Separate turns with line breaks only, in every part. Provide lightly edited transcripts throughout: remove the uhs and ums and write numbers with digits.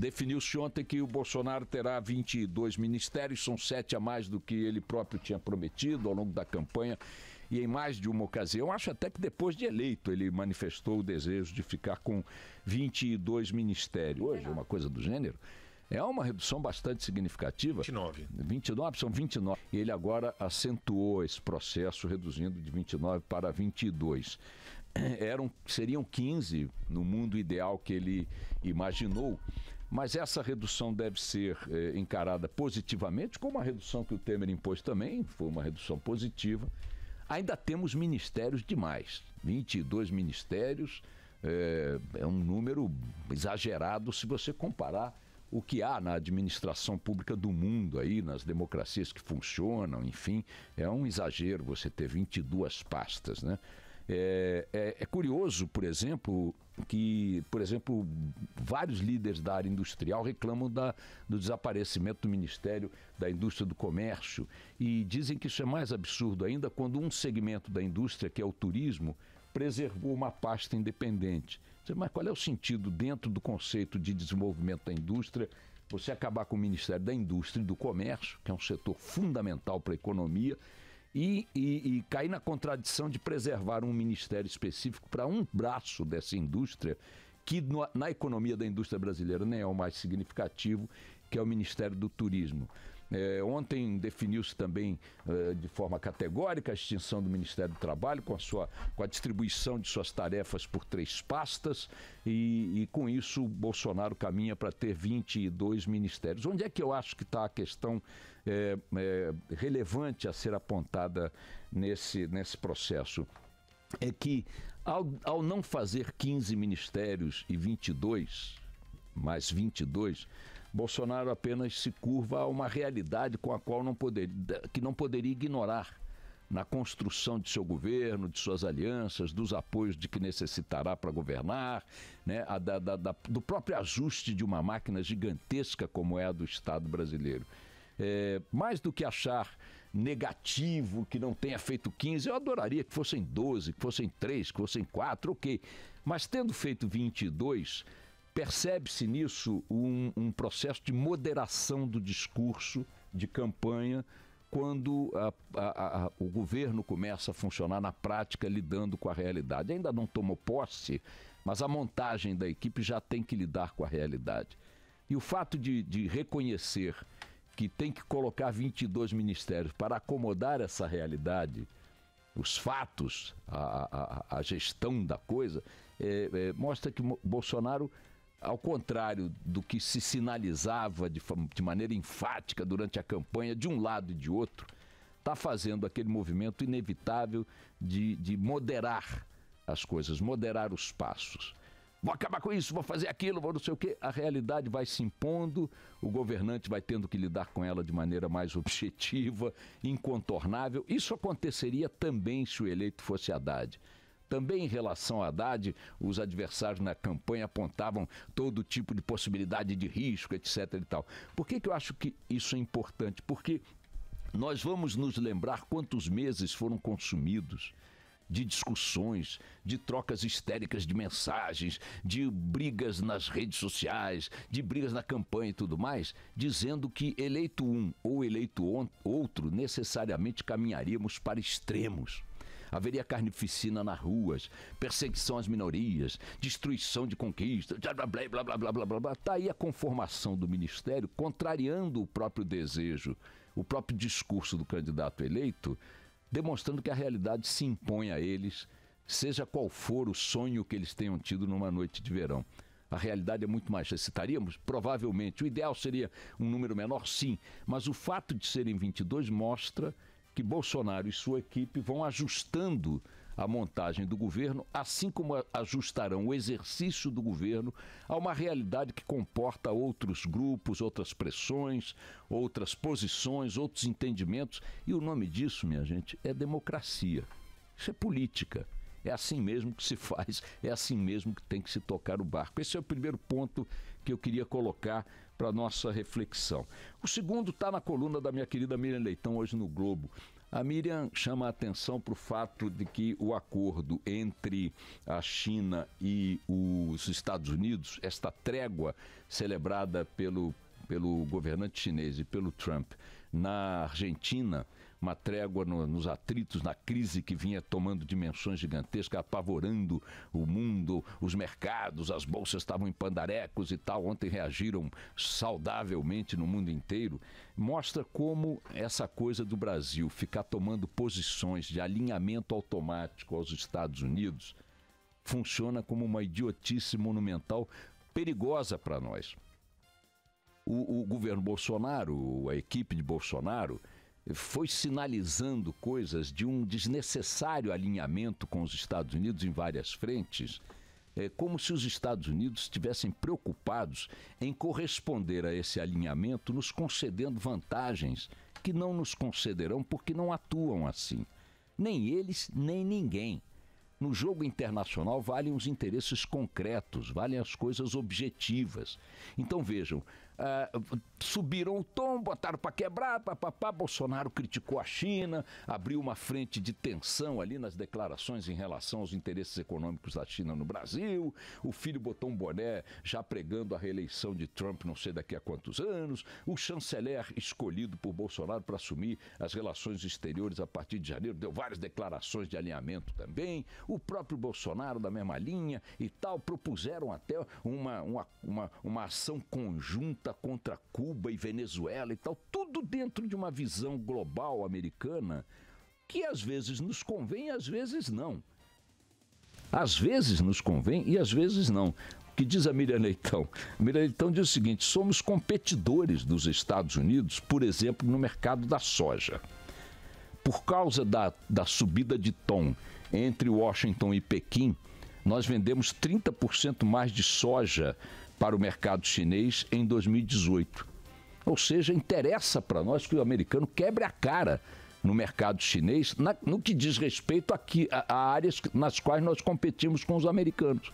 Definiu-se ontem que o Bolsonaro terá 22 ministérios, são 7 a mais do que ele próprio tinha prometido ao longo da campanha e em mais de uma ocasião. Acho até que depois de eleito ele manifestou o desejo de ficar com 22 ministérios. Hoje, uma coisa do gênero. É uma redução bastante significativa. 29, são 29. E ele agora acentuou esse processo, reduzindo de 29 para 22. Seriam 15 no mundo ideal que ele imaginou, mas essa redução deve ser encarada positivamente, como a redução que o Temer impôs também, foi uma redução positiva. Ainda temos ministérios demais, 22 ministérios, é um número exagerado se você comparar o que há na administração pública do mundo aí, nas democracias que funcionam, enfim, é um exagero você ter 22 pastas, né? É curioso, por exemplo, que, vários líderes da área industrial reclamam do desaparecimento do Ministério da Indústria do Comércio e dizem que isso é mais absurdo ainda quando um segmento da indústria, que é o turismo, preservou uma pasta independente. Mas qual é o sentido, dentro do conceito de desenvolvimento da indústria, você acabar com o Ministério da Indústria e do Comércio, que é um setor fundamental para a economia, e cair na contradição de preservar um ministério específico para um braço dessa indústria, que na economia da indústria brasileira nem é o mais significativo, que é o Ministério do Turismo. Ontem definiu-se também de forma categórica a extinção do Ministério do Trabalho, com a distribuição de suas tarefas por 3 pastas, e com isso o Bolsonaro caminha para ter 22 ministérios. Onde é que eu acho que está a questão relevante a ser apontada nesse processo? É que ao não fazer 15 ministérios e 22, mais 22, Bolsonaro apenas se curva a uma realidade com a qual que não poderia ignorar na construção de seu governo, de suas alianças, dos apoios de que necessitará para governar, né, do próprio ajuste de uma máquina gigantesca como é a do Estado brasileiro. Mais do que achar negativo que não tenha feito 15, eu adoraria que fossem 12, que fossem 3, que fossem 4, ok. Mas tendo feito 22, percebe-se nisso um processo de moderação do discurso de campanha quando o governo começa a funcionar na prática, lidando com a realidade. Ainda não tomou posse, mas a montagem da equipe já tem que lidar com a realidade. E o fato de reconhecer que tem que colocar 22 ministérios para acomodar essa realidade, os fatos, a gestão da coisa, mostra que Bolsonaro, ao contrário do que se sinalizava de maneira enfática durante a campanha, de um lado e de outro, está fazendo aquele movimento inevitável de moderar as coisas, moderar os passos. Vou acabar com isso, vou fazer aquilo, vou não sei o quê. A realidade vai se impondo, o governante vai tendo que lidar com ela de maneira mais objetiva, incontornável. Isso aconteceria também se o eleito fosse Haddad. Também em relação a Haddad, os adversários na campanha apontavam todo tipo de possibilidade de risco, etc. e tal. Por que eu acho que isso é importante? Porque nós vamos nos lembrar quantos meses foram consumidos de discussões, de trocas histéricas de mensagens, de brigas nas redes sociais, de brigas na campanha e tudo mais, dizendo que eleito um ou eleito outro, necessariamente caminharíamos para extremos. Haveria carnificina nas ruas, perseguição às minorias, destruição de conquistas, blá, blá, blá, blá, blá, blá, blá, blá. Está aí a conformação do ministério, contrariando o próprio desejo, o próprio discurso do candidato eleito, demonstrando que a realidade se impõe a eles, seja qual for o sonho que eles tenham tido numa noite de verão. A realidade é muito mais. Citaríamos? Provavelmente. O ideal seria um número menor, sim, mas o fato de serem 22 mostra que Bolsonaro e sua equipe vão ajustando a montagem do governo, assim como ajustarão o exercício do governo a uma realidade que comporta outros grupos, outras pressões, outras posições, outros entendimentos. E o nome disso, minha gente, é democracia. Isso é política. É assim mesmo que se faz, é assim mesmo que tem que se tocar o barco. Esse é o primeiro ponto que eu queria colocar para a nossa reflexão. O segundo está na coluna da minha querida Miriam Leitão, hoje no Globo. A Miriam chama a atenção para o fato de que o acordo entre a China e os Estados Unidos, esta trégua celebrada pelo governante chinês e pelo Trump na Argentina, uma trégua nos atritos, na crise que vinha tomando dimensões gigantescas, apavorando o mundo, os mercados, as bolsas estavam em pandarecos e tal, ontem reagiram saudavelmente no mundo inteiro, mostra como essa coisa do Brasil ficar tomando posições de alinhamento automático aos Estados Unidos funciona como uma idiotice monumental perigosa para nós. O governo Bolsonaro, a equipe de Bolsonaro, foi sinalizando coisas de um desnecessário alinhamento com os Estados Unidos em várias frentes, como se os Estados Unidos estivessem preocupados em corresponder a esse alinhamento, nos concedendo vantagens que não nos concederão porque não atuam assim. Nem eles, nem ninguém. No jogo internacional valem os interesses concretos, valem as coisas objetivas. Então vejam, subiram o tom, botaram para quebrar, Bolsonaro criticou a China, abriu uma frente de tensão ali nas declarações em relação aos interesses econômicos da China no Brasil, o filho botou um boné já pregando a reeleição de Trump não sei daqui a quantos anos, o chanceler escolhido por Bolsonaro para assumir as relações exteriores a partir de janeiro deu várias declarações de alinhamento também, o próprio Bolsonaro da mesma linha e tal, propuseram até uma ação conjunta contra Cuba e Venezuela e tal, tudo dentro de uma visão global americana que às vezes nos convém e às vezes não. Às vezes nos convém e às vezes não. O que diz a Miriam Leitão? A Miriam Leitão diz o seguinte: somos competidores dos Estados Unidos, por exemplo, no mercado da soja. Por causa da subida de tom entre Washington e Pequim, nós vendemos 30% mais de soja para o mercado chinês em 2018. Ou seja, interessa para nós que o americano quebre a cara no mercado chinês no que diz respeito a áreas nas quais nós competimos com os americanos.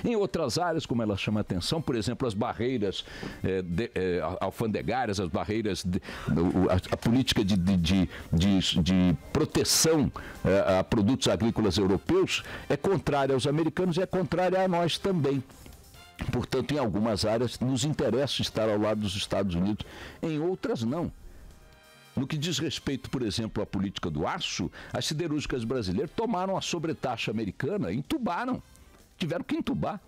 Em outras áreas, como ela chama a atenção, por exemplo, as barreiras alfandegárias, as barreiras, a política de proteção a produtos agrícolas europeus é contrária aos americanos e é contrária a nós também. Portanto, em algumas áreas nos interessa estar ao lado dos Estados Unidos, em outras não. No que diz respeito, por exemplo, à política do aço, as siderúrgicas brasileiras tomaram a sobretaxa americana, entubaram, tiveram que entubar.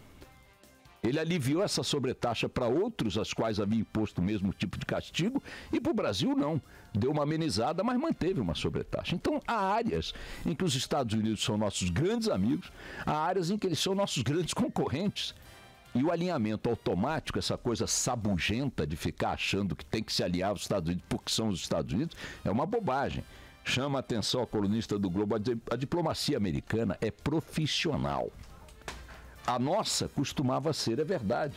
Ele aliviou essa sobretaxa para outros, as quais havia imposto o mesmo tipo de castigo, e para o Brasil não. Deu uma amenizada, mas manteve uma sobretaxa. Então, há áreas em que os Estados Unidos são nossos grandes amigos, há áreas em que eles são nossos grandes concorrentes. E o alinhamento automático, essa coisa sabugenta de ficar achando que tem que se aliar aos Estados Unidos porque são os Estados Unidos, é uma bobagem. Chama a atenção a colunista do Globo, a diplomacia americana é profissional. A nossa costumava ser, é verdade.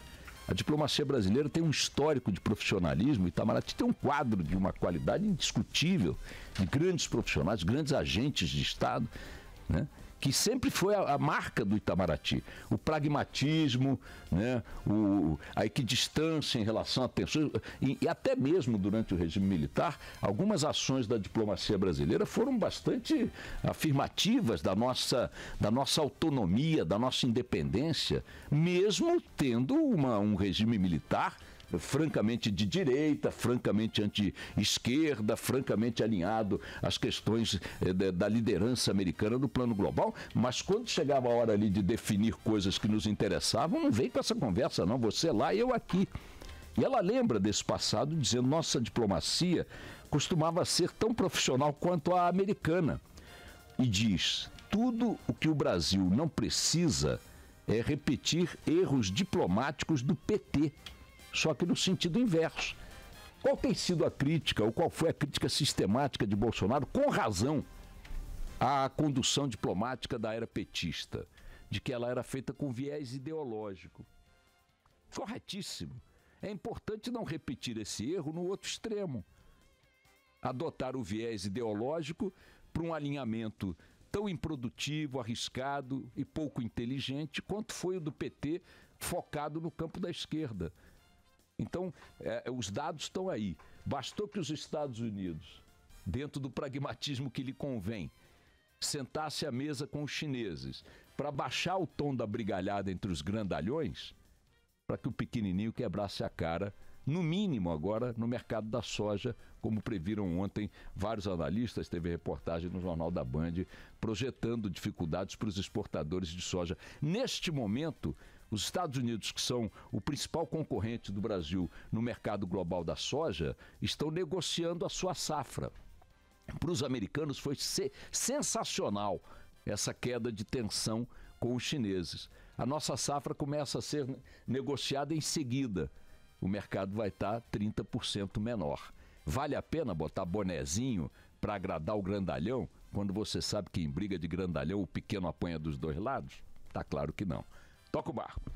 A diplomacia brasileira tem um histórico de profissionalismo, Itamaraty tem um quadro de uma qualidade indiscutível, de grandes profissionais, grandes agentes de Estado, né? Que sempre foi a marca do Itamaraty. O pragmatismo, né? A equidistância em relação a tensões, e até mesmo durante o regime militar, algumas ações da diplomacia brasileira foram bastante afirmativas da nossa autonomia, da nossa independência, mesmo tendo um regime militar francamente de direita, francamente anti-esquerda, francamente alinhado às questões da liderança americana no plano global, mas quando chegava a hora ali de definir coisas que nos interessavam, não veio com essa conversa não, você lá e eu aqui. E ela lembra desse passado dizendo, nossa diplomacia costumava ser tão profissional quanto a americana. E diz, tudo o que o Brasil não precisa é repetir erros diplomáticos do PT. Só que no sentido inverso. Qual tem sido a crítica, ou qual foi a crítica sistemática de Bolsonaro, com razão, à condução diplomática da era petista? De que ela era feita com viés ideológico. Corretíssimo. É importante não repetir esse erro no outro extremo. Adotar o viés ideológico para um alinhamento tão improdutivo, arriscado e pouco inteligente quanto foi o do PT, focado no campo da esquerda. Então, os dados estão aí. Bastou que os Estados Unidos dentro do pragmatismo que lhe convém, sentar-se à mesa com os chineses para baixar o tom da brigalhada entre os grandalhões, para que o pequenininho quebrasse a cara, no mínimo agora, no mercado da soja, como previram ontem vários analistas. Teve reportagem no Jornal da Band projetando dificuldades para os exportadores de soja. Neste momento, os Estados Unidos, que são o principal concorrente do Brasil no mercado global da soja, estão negociando a sua safra. Para os americanos foi sensacional essa queda de tensão com os chineses. A nossa safra começa a ser negociada em seguida. O mercado vai estar 30% menor. Vale a pena botar bonezinho para agradar o grandalhão, quando você sabe que em briga de grandalhão o pequeno apanha dos dois lados? Tá claro que não. Toca o barco.